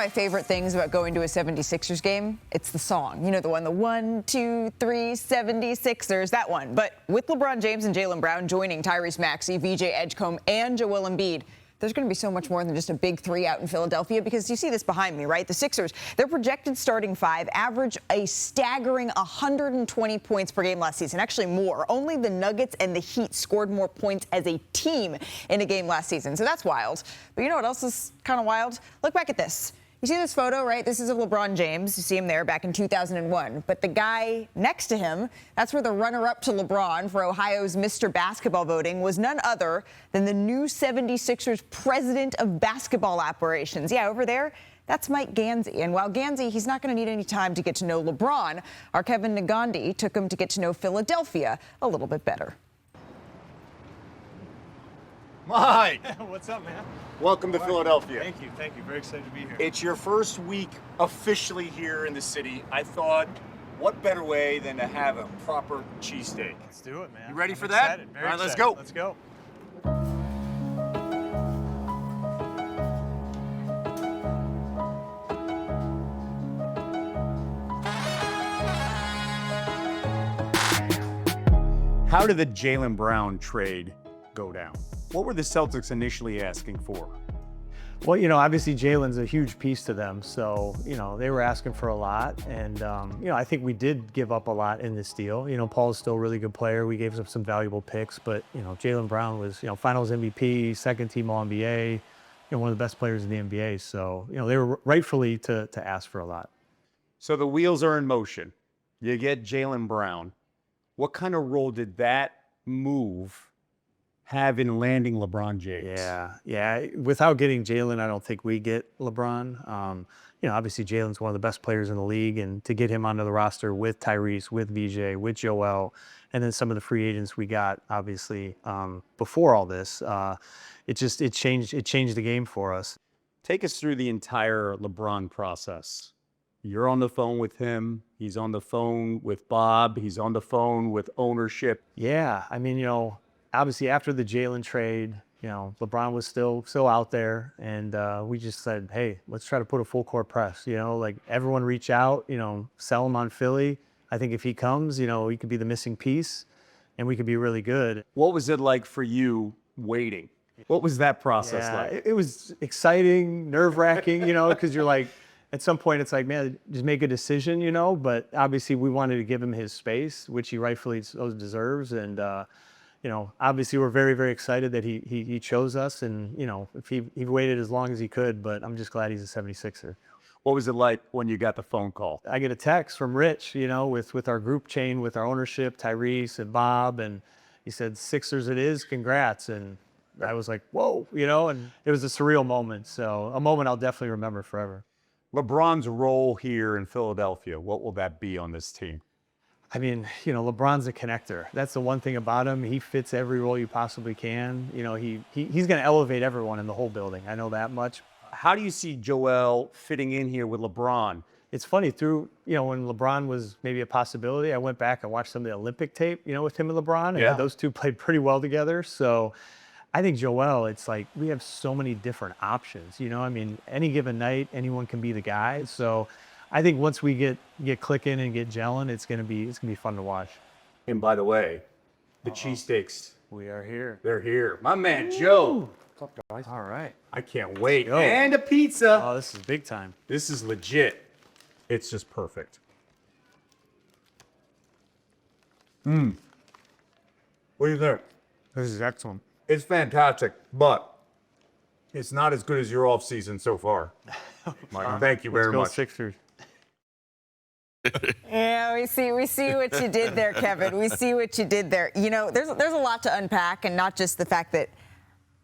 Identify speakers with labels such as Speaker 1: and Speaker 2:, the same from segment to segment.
Speaker 1: my favorite things about going to a 76ers game? It's the song. You know, the one, the 1, 2, 3, 76ers, that one. But with LeBron James and Jaylen Brown joining Tyrese Maxey, VJ Edgecombe, and Joel Embiid, there's going to be so much more than just a big three out in Philadelphia, because you see this behind me, right? The Sixers, their projected starting five average a staggering 120 points per game last season, actually more. Only the Nuggets and the Heat scored more points as a team in a game last season, so that's wild. But you know what else is kind of wild? Look back at this. You see this photo, right? This is of LeBron James. You see him there back in 2001. But the guy next to him, that's where the runner-up to LeBron for Ohio's Mr. Basketball voting was none other than the new 76ers president of basketball operations. Yeah, over there, that's Mike Gansey. And while Gansey, he's not going to need any time to get to know LeBron, our Kevin Negandhi took him to get to know Philadelphia a little bit better.
Speaker 2: Mike!
Speaker 3: What's up, man?
Speaker 2: Welcome to Philadelphia.
Speaker 3: Thank you. Very excited to be here.
Speaker 2: It's your first week officially here in the city. I thought, what better way than to have a proper cheesesteak?
Speaker 3: Let's do it, man.
Speaker 2: You ready for
Speaker 3: excited.
Speaker 2: that?
Speaker 3: Very
Speaker 2: All right, let's
Speaker 3: excited.
Speaker 2: go.
Speaker 3: Let's go.
Speaker 2: How did the Jaylen Brown trade go down? What were the Celtics initially asking for?
Speaker 4: Well, you know, obviously Jaylen's a huge piece to them, so, you know, they were asking for a lot, and, you know, I think we did give up a lot in this deal. You know, Paul's still a really good player. We gave him some valuable picks, but, you know, Jaylen Brown was, you know, Finals MVP, second-team All-NBA, you know, one of the best players in the NBA, so, you know, they were rightfully to ask for a lot.
Speaker 2: So the wheels are in motion. You get Jaylen Brown. What kind of role did that move have in landing LeBron James?
Speaker 4: Yeah. Without getting Jaylen, I don't think we get LeBron. You know, obviously Jaylen's one of the best players in the league, and to get him onto the roster with Tyrese, with VJ, with Joel, and then some of the free agents we got, obviously, before all this, it changed the game for us.
Speaker 2: Take us through the entire LeBron process. You're on the phone with him. He's on the phone with Bob. He's on the phone with ownership.
Speaker 4: Yeah, I mean, you know, obviously after the Jaylen trade, you know, LeBron was still out there, and we just said, hey, let's try to put a full court press. You know, like everyone reach out, you know, sell him on Philly. I think if he comes, you know, he could be the missing piece, and we could be really good.
Speaker 2: What was it like for you waiting? What was that process like?
Speaker 4: It was exciting, nerve-wracking, you know, because you're like, at some point it's like, man, just make a decision, you know, but obviously we wanted to give him his space, which he rightfully so deserves, and you know, obviously we're very, very excited that he chose us, and, you know, if he waited as long as he could, but I'm just glad he's a 76er.
Speaker 2: What was it like when you got the phone call?
Speaker 4: I get a text from Rich, you know, with our group chain, with our ownership, Tyrese and Bob, and he said, Sixers it is, congrats. And I was like, whoa, you know, and it was a surreal moment. So a moment I'll definitely remember forever.
Speaker 2: LeBron's role here in Philadelphia, what will that be on this team?
Speaker 4: I mean, you know, LeBron's a connector. That's the one thing about him. He fits every role you possibly can. You know, he's going to elevate everyone in the whole building. I know that much.
Speaker 2: How do you see Joel fitting in here with LeBron?
Speaker 4: It's funny, you know, when LeBron was maybe a possibility, I went back and watched some of the Olympic tape, you know, with him and LeBron. And those two played pretty well together. So I think Joel, it's like we have so many different options. You know, I mean, any given night, anyone can be the guy. So I think once we get clicking and get gelling, it's gonna be fun to watch.
Speaker 2: And by the way, the cheesesteaks.
Speaker 4: We are here.
Speaker 2: They're here. My man Joe. What's up, guys?
Speaker 4: All right.
Speaker 2: I can't wait.
Speaker 4: Yo.
Speaker 2: And a pizza.
Speaker 4: Oh, this is big time.
Speaker 2: This is legit. It's just perfect. What do you think?
Speaker 4: This is excellent.
Speaker 2: It's fantastic, but it's not as good as your off season so far. Thank you very
Speaker 4: Let's go
Speaker 2: much.
Speaker 4: Sixers.
Speaker 1: Yeah, we see what you did there, Kevin. We see what you did there. You know, there's a lot to unpack, and not just the fact that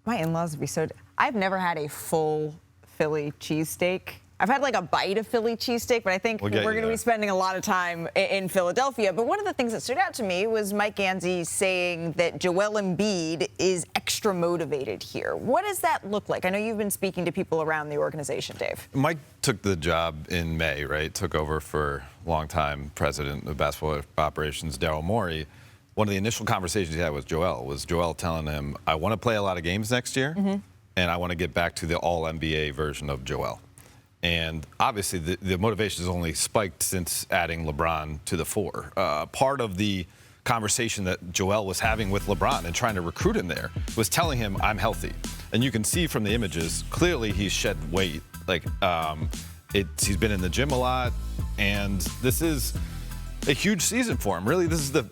Speaker 1: my in-laws would be so. I've never had a full Philly cheesesteak. I've had like a bite of Philly cheesesteak, but I think we're going to be spending a lot of time in Philadelphia. But one of the things that stood out to me was Mike Gansey saying that Joel Embiid is extra motivated here. What does that look like? I know you've been speaking to people around the organization, Dave.
Speaker 5: Mike took the job in May, right? Took over for longtime president of basketball operations, Daryl Morey. One of the initial conversations he had with Joel was Joel telling him, I want to play a lot of games next year, and I want to get back to the all-NBA version of Joel. And obviously, the motivation has only spiked since adding LeBron to the four. Part of the conversation that Joel was having with LeBron and trying to recruit him there was telling him, I'm healthy. And you can see from the images, clearly he's shed weight. Like, he's been in the gym a lot, and this is a huge season for him. Really, this is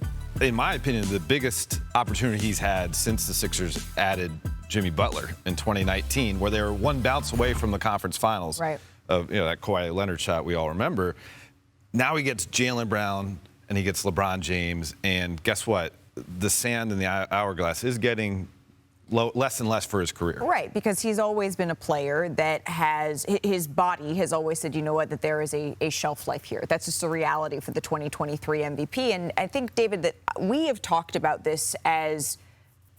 Speaker 5: in my opinion, the biggest opportunity he's had since the Sixers added Jimmy Butler in 2019, where they were one bounce away from the conference finals.
Speaker 1: Right.
Speaker 5: Of that Kawhi Leonard shot we all remember. Now he gets Jaylen Brown and he gets LeBron James, and guess what? The sand in the hourglass is getting less and less for his career.
Speaker 1: Right, because he's always been a player that his body has always said, you know what, that there is a shelf life here. That's just a reality for the 2023 MVP. And I think, David, that we have talked about this as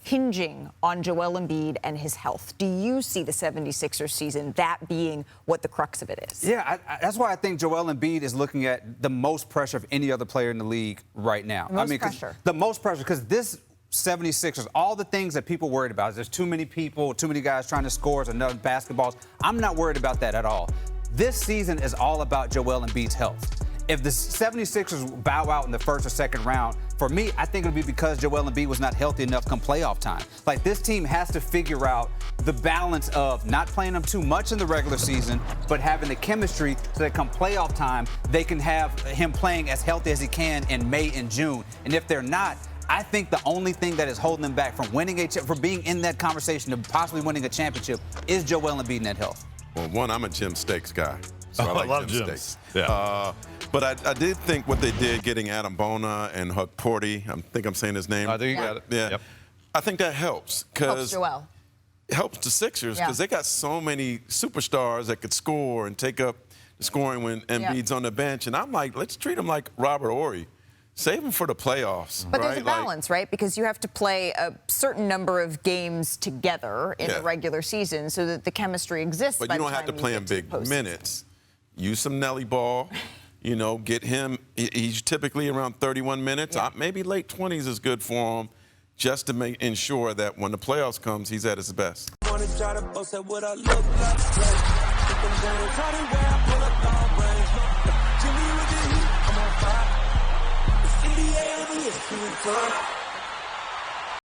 Speaker 1: hinging on Joel Embiid and his health. Do you see the 76ers season, that being what the crux of it is?
Speaker 6: Yeah, that's why I think Joel Embiid is looking at the most pressure of any other player in the league right now.
Speaker 1: The most pressure.
Speaker 6: The most pressure, because this 76ers, all the things that people worried about, there's too many people, too many guys trying to score, there's enough basketballs. I'm not worried about that at all. This season is all about Joel Embiid's health. If the 76ers bow out in the first or second round, for me, I think it'll be because Joel Embiid was not healthy enough come playoff time. Like, this team has to figure out the balance of not playing them too much in the regular season, but having the chemistry so that come playoff time, they can have him playing as healthy as he can in May and June. And if they're not, I think the only thing that is holding them back from winning from being in that conversation of possibly winning a championship is Joel Embiid and that health.
Speaker 7: Well, one, I'm a Jim Steaks guy. So I like
Speaker 5: love
Speaker 7: Jim
Speaker 5: Jim's.
Speaker 7: Steaks.
Speaker 5: Yeah.
Speaker 7: But I did think what they did getting Adam Bona and Huck Porty, I think I'm saying his name.
Speaker 5: I think you got it.
Speaker 7: Yeah.
Speaker 5: Yep.
Speaker 7: I think that helps.
Speaker 1: Helps Joel.
Speaker 7: It helps the Sixers because they got so many superstars that could score and take up the scoring when Embiid's on the bench. And I'm like, let's treat him like Robert Horry. Save him for the playoffs.
Speaker 1: But
Speaker 7: right?
Speaker 1: there's a balance, right? Because you have to play a certain number of games together in the regular season so that the chemistry exists.
Speaker 7: But you don't have to play him big minutes. Use some Nelly ball. You know, get him. He's typically around 31 minutes. Maybe late 20s is good for him, just to ensure that when the playoffs comes, he's at his best.
Speaker 8: NBA,